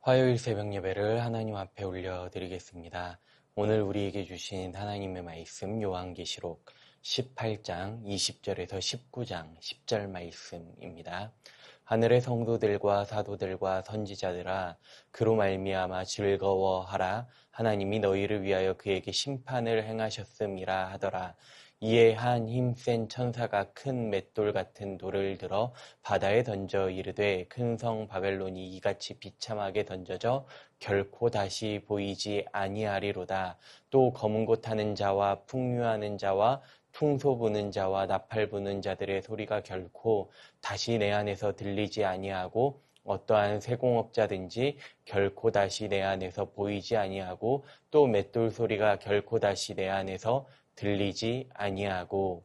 화요일 새벽 예배를 하나님 앞에 올려드리겠습니다. 오늘 우리에게 주신 하나님의 말씀 요한계시록 18장 20절에서 19장 10절 말씀입니다. 하늘의 성도들과 사도들과 선지자들아 그로 말미암아 즐거워하라. 하나님이 너희를 위하여 그에게 심판을 행하셨음이라 하더라. 이에 한 힘센 천사가 큰 맷돌 같은 돌을 들어 바다에 던져 이르되 큰 성 바벨론이 이같이 비참하게 던져져 결코 다시 보이지 아니하리로다. 또 검은 곳 타는 자와 풍류하는 자와 퉁소 부는 자와 나팔 부는 자들의 소리가 결코 다시 내 안에서 들리지 아니하고 어떠한 세공업자든지 결코 다시 내 안에서 보이지 아니하고 또 맷돌 소리가 결코 다시 내 안에서 들리지 아니하고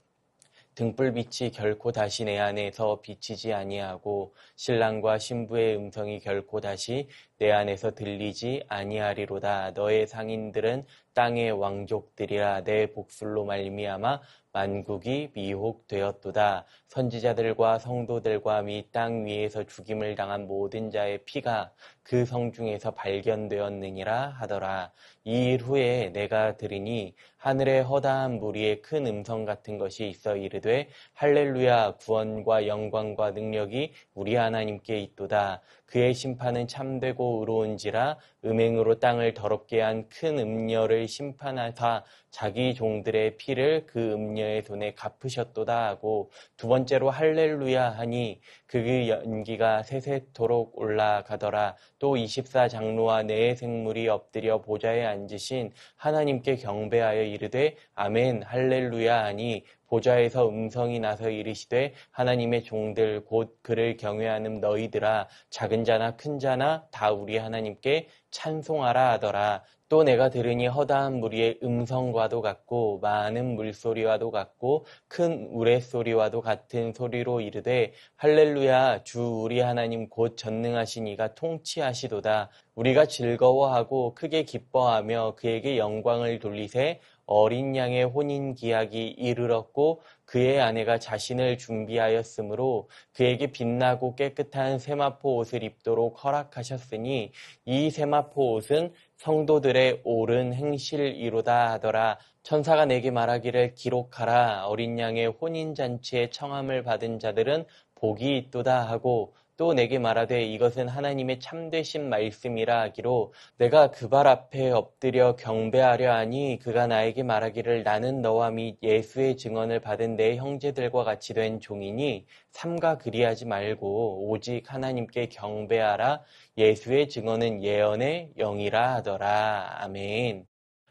등불빛이 결코 다시 내 안에서 비치지 아니하고 신랑과 신부의 음성이 결코 다시 내 안에서 들리지 아니하리로다. 너의 상인들은 땅의 왕족들이라. 내 복술로 말미암아 만국이 미혹되었도다. 선지자들과 성도들과 및 땅 위에서 죽임을 당한 모든 자의 피가 그 성 중에서 발견되었느니라 하더라. 이 일 후에 내가 들으니 하늘에 허다한 무리의 큰 음성 같은 것이 있어 이르되 할렐루야, 구원과 영광과 능력이 우리 하나님께 있도다. 그의 심판은 참되고 의로운지라. 음행으로 땅을 더럽게 한 큰 음녀를 심판하사 자기 종들의 피를 그 음녀의 손에 갚으셨도다 하고, 두 번째로 할렐루야 하니 그 연기가 세세토록 올라가더라. 또 24장로와 네 생물이 엎드려 보좌에 앉으신 하나님께 경배하여 이르되 아멘 할렐루야 하니, 보좌에서 음성이 나서 이르시되 하나님의 종들 곧 그를 경외하는 너희들아, 작은 자나 큰 자나 다 우리 하나님께 찬송하라 하더라. 또 내가 들으니 허다한 무리의 음성과도 같고 많은 물소리와도 같고 큰 우레소리와도 같은 소리로 이르되 할렐루야, 주 우리 하나님 곧 전능하신 이가 통치하시도다. 우리가 즐거워하고 크게 기뻐하며 그에게 영광을 돌리세. 어린 양의 혼인 기약이 이르렀고 그의 아내가 자신을 준비하였으므로 그에게 빛나고 깨끗한 세마포 옷을 입도록 허락하셨으니 이 세마포 옷은 성도들의 옳은 행실이로다 하더라. 천사가 내게 말하기를 기록하라. 어린 양의 혼인잔치에 청함을 받은 자들은 복이 있도다 하고, 또 내게 말하되 이것은 하나님의 참되신 말씀이라 하기로, 내가 그 발 앞에 엎드려 경배하려 하니 그가 나에게 말하기를 나는 너와 및 예수의 증언을 받은 내 형제들과 같이 된 종이니 삼가 그리하지 말고 오직 하나님께 경배하라. 예수의 증언은 예언의 영이라 하더라. 아멘.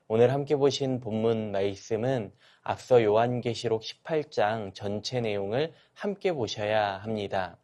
오늘 함께 보신 본문 말씀은 앞서 요한계시록 18장 전체 내용을 함께 보셔야 합니다.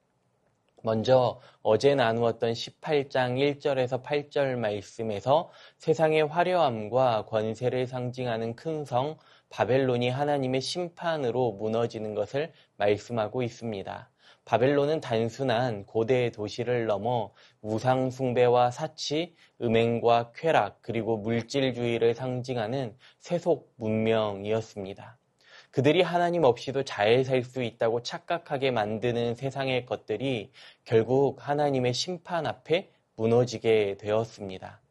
먼저 어제 나누었던 18장 1절에서 8절 말씀에서 세상의 화려함과 권세를 상징하는 큰 성 바벨론이 하나님의 심판으로 무너지는 것을 말씀하고 있습니다. 바벨론은 단순한 고대 도시를 넘어 우상 숭배와 사치, 음행과 쾌락, 그리고 물질주의를 상징하는 세속 문명이었습니다. 그들이 하나님 없이도 잘 살 수 있다고 착각하게 만드는 세상의 것들이 결국 하나님의 심판 앞에 무너지게 되었습니다.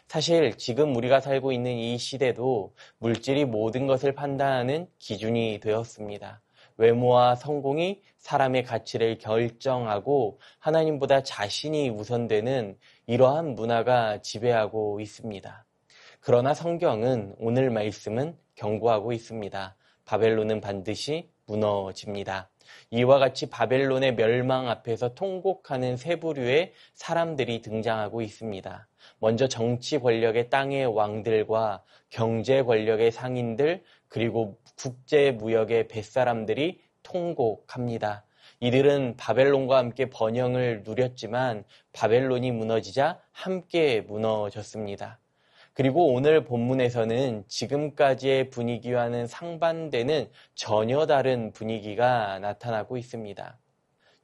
사실 지금 우리가 살고 있는 이 시대도 물질이 모든 것을 판단하는 기준이 되었습니다. 외모와 성공이 사람의 가치를 결정하고 하나님보다 자신이 우선되는 이러한 문화가 지배하고 있습니다. 그러나 성경은 오늘 말씀은 경고하고 있습니다. 바벨론은 반드시 무너집니다. 이와 같이 바벨론의 멸망 앞에서 통곡하는 세 부류의 사람들이 등장하고 있습니다. 먼저 정치 권력의 땅의 왕들과 경제 권력의 상인들, 그리고 국제 무역의 뱃사람들이 통곡합니다. 이들은 바벨론과 함께 번영을 누렸지만 바벨론이 무너지자 함께 무너졌습니다. 그리고 오늘 본문에서는 지금까지의 분위기와는 상반되는 전혀 다른 분위기가 나타나고 있습니다.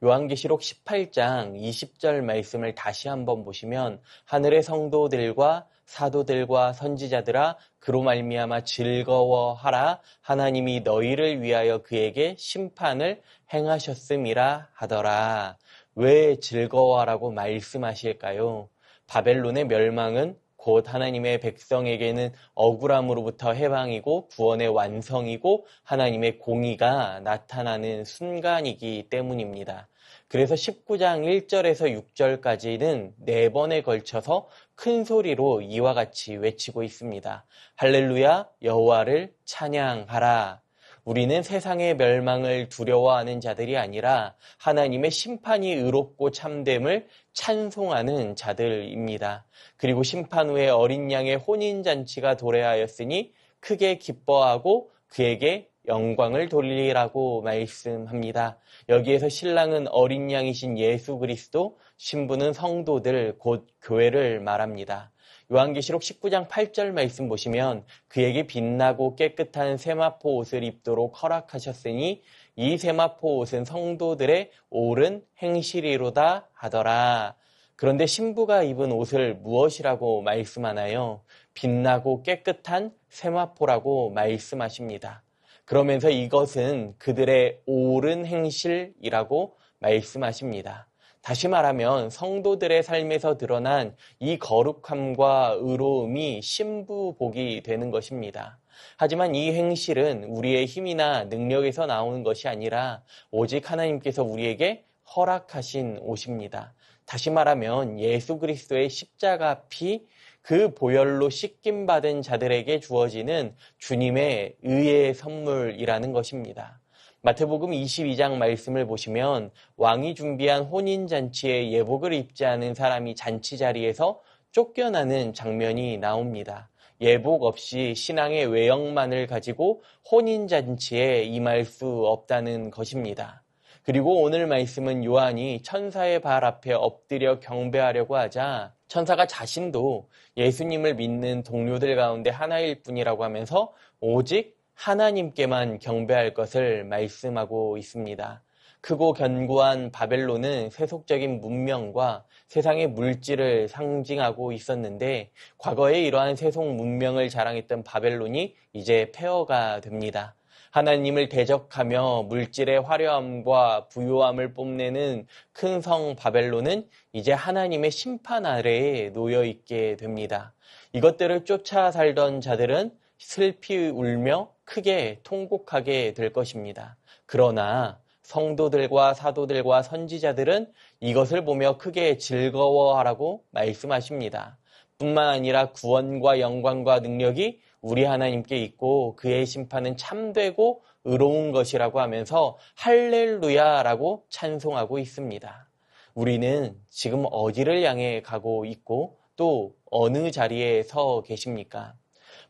요한계시록 18장 20절 말씀을 다시 한번 보시면 하늘의 성도들과 사도들과 선지자들아 그로 말미암아 즐거워하라. 하나님이 너희를 위하여 그에게 심판을 행하셨음이라 하더라. 왜 즐거워하라고 말씀하실까요? 바벨론의 멸망은 곧 하나님의 백성에게는 억울함으로부터 해방이고 구원의 완성이고 하나님의 공의가 나타나는 순간이기 때문입니다. 그래서 19장 1절에서 6절까지는 4번에 걸쳐서 큰 소리로 이와 같이 외치고 있습니다. 할렐루야, 여호와를 찬양하라. 우리는 세상의 멸망을 두려워하는 자들이 아니라 하나님의 심판이 의롭고 참됨을 찬송하는 자들입니다. 그리고 심판 후에 어린 양의 혼인잔치가 도래하였으니 크게 기뻐하고 그에게 영광을 돌리라고 말씀합니다. 여기에서 신랑은 어린 양이신 예수 그리스도, 신부는 성도들 곧 교회를 말합니다. 요한계시록 19장 8절 말씀 보시면 그에게 빛나고 깨끗한 세마포 옷을 입도록 허락하셨으니 이 세마포 옷은 성도들의 옳은 행실이로다 하더라. 그런데 신부가 입은 옷을 무엇이라고 말씀하나요? 빛나고 깨끗한 세마포라고 말씀하십니다. 그러면서 이것은 그들의 옳은 행실이라고 말씀하십니다. 다시 말하면 성도들의 삶에서 드러난 이 거룩함과 의로움이 신부복이 되는 것입니다. 하지만 이 행실은 우리의 힘이나 능력에서 나오는 것이 아니라 오직 하나님께서 우리에게 허락하신 옷입니다. 다시 말하면 예수 그리스도의 십자가 피, 그 보혈로 씻김받은 자들에게 주어지는 주님의 의의 선물이라는 것입니다. 마태복음 22장 말씀을 보시면 왕이 준비한 혼인잔치에 예복을 입지 않은 사람이 잔치 자리에서 쫓겨나는 장면이 나옵니다. 예복 없이 신앙의 외형만을 가지고 혼인잔치에 임할 수 없다는 것입니다. 그리고 오늘 말씀은 요한이 천사의 발 앞에 엎드려 경배하려고 하자 천사가 자신도 예수님을 믿는 동료들 가운데 하나일 뿐이라고 하면서 오직 하나님께만 경배할 것을 말씀하고 있습니다. 크고 견고한 바벨론은 세속적인 문명과 세상의 물질을 상징하고 있었는데 과거에 이러한 세속 문명을 자랑했던 바벨론이 이제 폐허가 됩니다. 하나님을 대적하며 물질의 화려함과 부요함을 뽐내는 큰 성 바벨론은 이제 하나님의 심판 아래에 놓여 있게 됩니다. 이것들을 쫓아 살던 자들은 슬피 울며 크게 통곡하게 될 것입니다. 그러나 성도들과 사도들과 선지자들은 이것을 보며 크게 즐거워하라고 말씀하십니다. 뿐만 아니라 구원과 영광과 능력이 우리 하나님께 있고 그의 심판은 참되고 의로운 것이라고 하면서 할렐루야라고 찬송하고 있습니다. 우리는 지금 어디를 향해 가고 있고 또 어느 자리에 서 계십니까?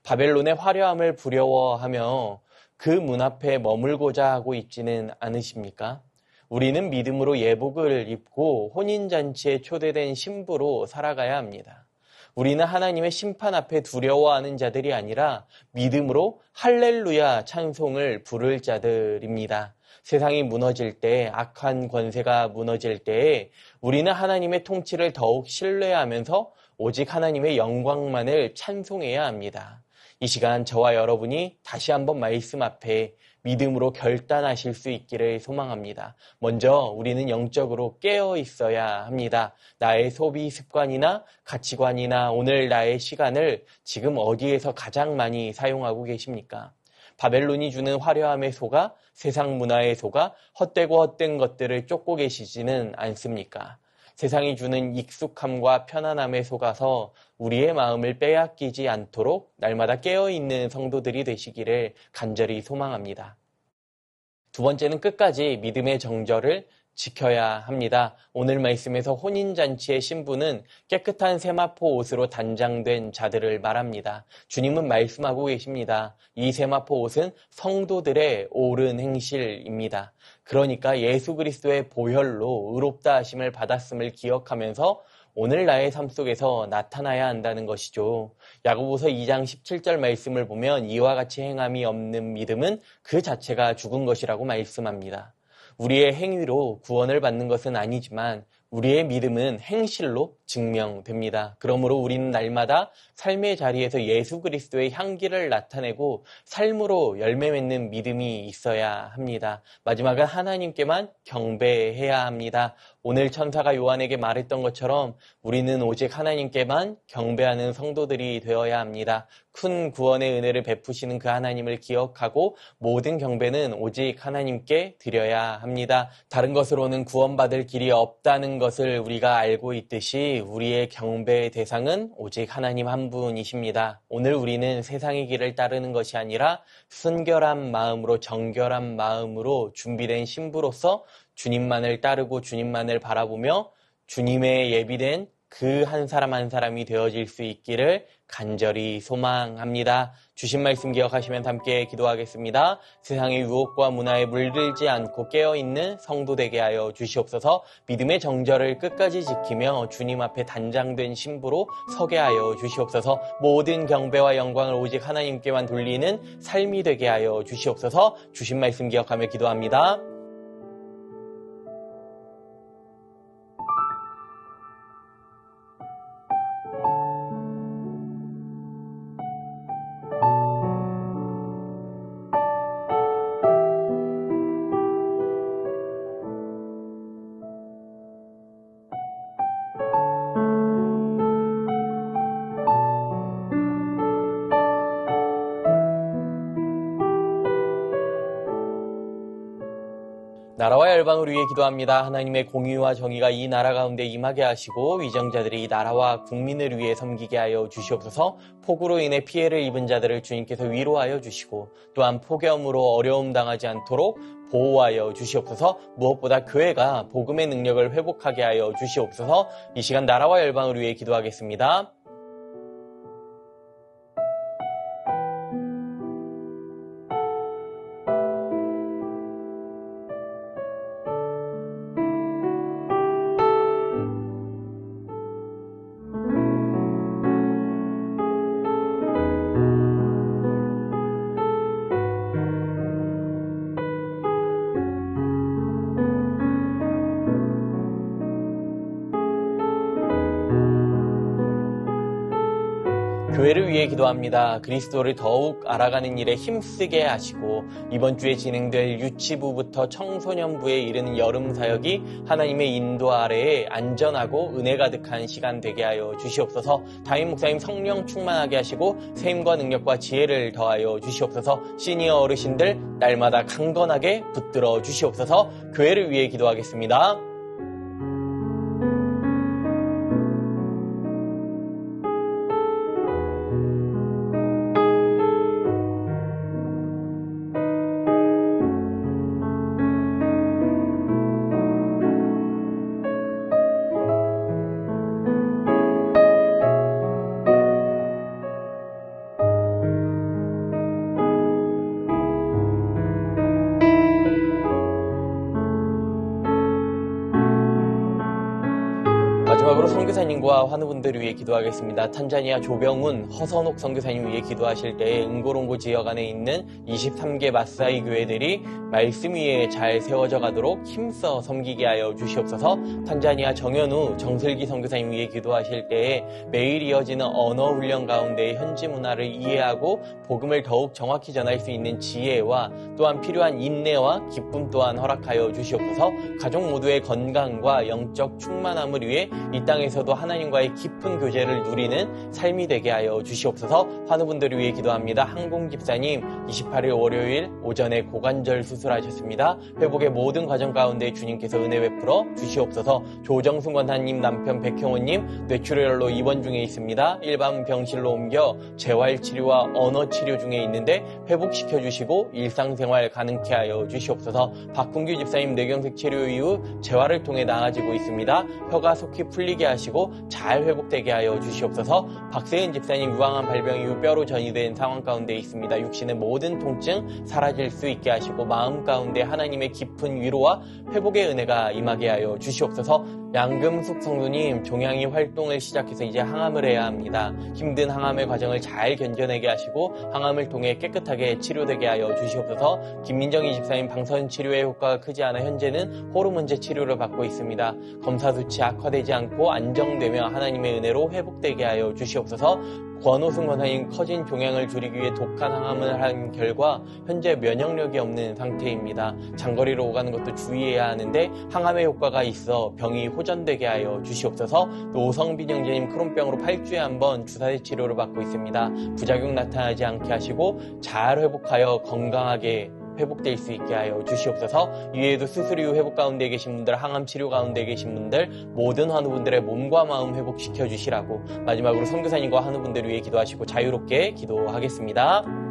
바벨론의 화려함을 부러워하며 그 문 앞에 머물고자 하고 있지는 않으십니까? 우리는 믿음으로 예복을 입고 혼인잔치에 초대된 신부로 살아가야 합니다. 우리는 하나님의 심판 앞에 두려워하는 자들이 아니라 믿음으로 할렐루야 찬송을 부를 자들입니다. 세상이 무너질 때, 악한 권세가 무너질 때에 우리는 하나님의 통치를 더욱 신뢰하면서 오직 하나님의 영광만을 찬송해야 합니다. 이 시간 저와 여러분이 다시 한번 말씀 앞에 믿음으로 결단하실 수 있기를 소망합니다. 먼저 우리는 영적으로 깨어 있어야 합니다. 나의 소비 습관이나 가치관이나 오늘 나의 시간을 지금 어디에서 가장 많이 사용하고 계십니까? 바벨론이 주는 화려함에 속아 세상 문화에 속아 헛되고 헛된 것들을 쫓고 계시지는 않습니까? 세상이 주는 익숙함과 편안함에 속아서 우리의 마음을 빼앗기지 않도록 날마다 깨어있는 성도들이 되시기를 간절히 소망합니다. 두 번째는 끝까지 믿음의 정절을 지켜야 합니다. 오늘 말씀에서 혼인잔치의 신부는 깨끗한 세마포 옷으로 단장된 자들을 말합니다. 주님은 말씀하고 계십니다. 이 세마포 옷은 성도들의 옳은 행실입니다. 그러니까 예수 그리스도의 보혈로 의롭다 하심을 받았음을 기억하면서 오늘 나의 삶 속에서 나타나야 한다는 것이죠. 야고보서 2장 17절 말씀을 보면 이와 같이 행함이 없는 믿음은 그 자체가 죽은 것이라고 말씀합니다. 우리의 행위로 구원을 받는 것은 아니지만 우리의 믿음은 행실로 증명됩니다. 그러므로 우리는 날마다 삶의 자리에서 예수 그리스도의 향기를 나타내고 삶으로 열매 맺는 믿음이 있어야 합니다. 마지막은 하나님께만 경배해야 합니다. 오늘 천사가 요한에게 말했던 것처럼 우리는 오직 하나님께만 경배하는 성도들이 되어야 합니다. 큰 구원의 은혜를 베푸시는 그 하나님을 기억하고 모든 경배는 오직 하나님께 드려야 합니다. 다른 것으로는 구원받을 길이 없다는 것을 우리가 알고 있듯이 우리의 경배의 대상은 오직 하나님 한 분이십니다. 오늘 우리는 세상의 길을 따르는 것이 아니라 순결한 마음으로 정결한 마음으로 준비된 신부로서 주님만을 따르고 주님만을 바라보며 주님의 예비된 그 한 사람 한 사람이 되어질 수 있기를 간절히 소망합니다. 주신 말씀 기억하시면서 함께 기도하겠습니다. 세상의 유혹과 문화에 물들지 않고 깨어있는 성도 되게 하여 주시옵소서. 믿음의 정절을 끝까지 지키며 주님 앞에 단장된 신부로 서게 하여 주시옵소서. 모든 경배와 영광을 오직 하나님께만 돌리는 삶이 되게 하여 주시옵소서. 주신 말씀 기억하며 기도합니다. 나라와 열방을 위해 기도합니다. 하나님의 공의와 정의가 이 나라 가운데 임하게 하시고 위정자들이 이 나라와 국민을 위해 섬기게 하여 주시옵소서. 폭우로 인해 피해를 입은 자들을 주님께서 위로하여 주시고 또한 폭염으로 어려움 당하지 않도록 보호하여 주시옵소서. 무엇보다 교회가 복음의 능력을 회복하게 하여 주시옵소서. 이 시간 나라와 열방을 위해 기도하겠습니다. 교회를 위해 기도합니다. 그리스도를 더욱 알아가는 일에 힘쓰게 하시고 이번 주에 진행될 유치부부터 청소년부에 이르는 여름 사역이 하나님의 인도 아래에 안전하고 은혜 가득한 시간 되게 하여 주시옵소서. 담임 목사님 성령 충만하게 하시고 세임과 능력과 지혜를 더하여 주시옵소서. 시니어 어르신들 날마다 강건하게 붙들어 주시옵소서. 교회를 위해 기도하겠습니다. 마지막으로 선교사님과 환우분들을 위해 기도하겠습니다. 탄자니아 조병훈, 허선옥 선교사님 위해 기도하실 때에 응고롱고 지역 안에 있는 23개 마사이 교회들이 말씀 위에 잘 세워져 가도록 힘써 섬기게 하여 주시옵소서. 탄자니아 정현우, 정슬기 선교사님 위해 기도하실 때에 매일 이어지는 언어 훈련 가운데 현지 문화를 이해하고 복음을 더욱 정확히 전할 수 있는 지혜와 또한 필요한 인내와 기쁨 또한 허락하여 주시옵소서. 가족 모두의 건강과 영적 충만함을 위해 이 땅에서도 하나님과의 깊은 교제를 누리는 삶이 되게 하여 주시옵소서. 환우분들을 위해 기도합니다. 항공 집사님 28일 월요일 오전에 고관절 수술하셨습니다. 회복의 모든 과정 가운데 주님께서 은혜 베풀어 주시옵소서. 조정순 권사님 남편 백형호님 뇌출혈로 입원 중에 있습니다. 일반 병실로 옮겨 재활치료와 언어치료 중에 있는데 회복시켜 주시고 일상생활 가능케 하여 주시옵소서. 박kun규 집사님 뇌경색 치료 이후 재활을 통해 나아지고 있습니다. 혀가 속히 풀리게 하시고 잘 회복되게 하여 주시옵소서. 박세은 집사님 유방암 발병 이후 뼈로 전이된 상황 가운데 있습니다. 육신의 모든 통증 사라질 수 있게 하시고 마음 가운데 하나님의 깊은 위로와 회복의 은혜가 임하게 하여 주시옵소서. 양금숙 성도님 종양이 활동을 시작해서 이제 항암을 해야 합니다. 힘든 항암의 과정을 잘 견뎌내게 하시고 항암을 통해 깨끗하게 치료되게 하여 주시옵소서. 김민정희 집사님 방사선 치료의 효과가 크지 않아 현재는 호르몬제 치료를 받고 있습니다. 검사 수치 악화되지 않고 안정되며 하나님의 은혜로 회복되게 하여 주시옵소서. 권오승 권사님 커진 종양을 줄이기 위해 독한 항암을 한 결과 현재 면역력이 없는 상태입니다. 장거리로 오가는 것도 주의해야 하는데 항암의 효과가 있어 병이 호전되게 하여 주시옵소서. 노성빈 형제님 크론병으로 8주에 한 번 주사제 치료를 받고 있습니다. 부작용 나타나지 않게 하시고 잘 회복하여 건강하게 회복될 수 있게 하여 주시옵소서. 이외에도 수술 이후 회복 가운데 계신 분들, 항암 치료 가운데 계신 분들, 모든 환우분들의 몸과 마음 회복시켜 주시라고 마지막으로 선교사님과 환우분들 위해 기도하시고 자유롭게 기도하겠습니다.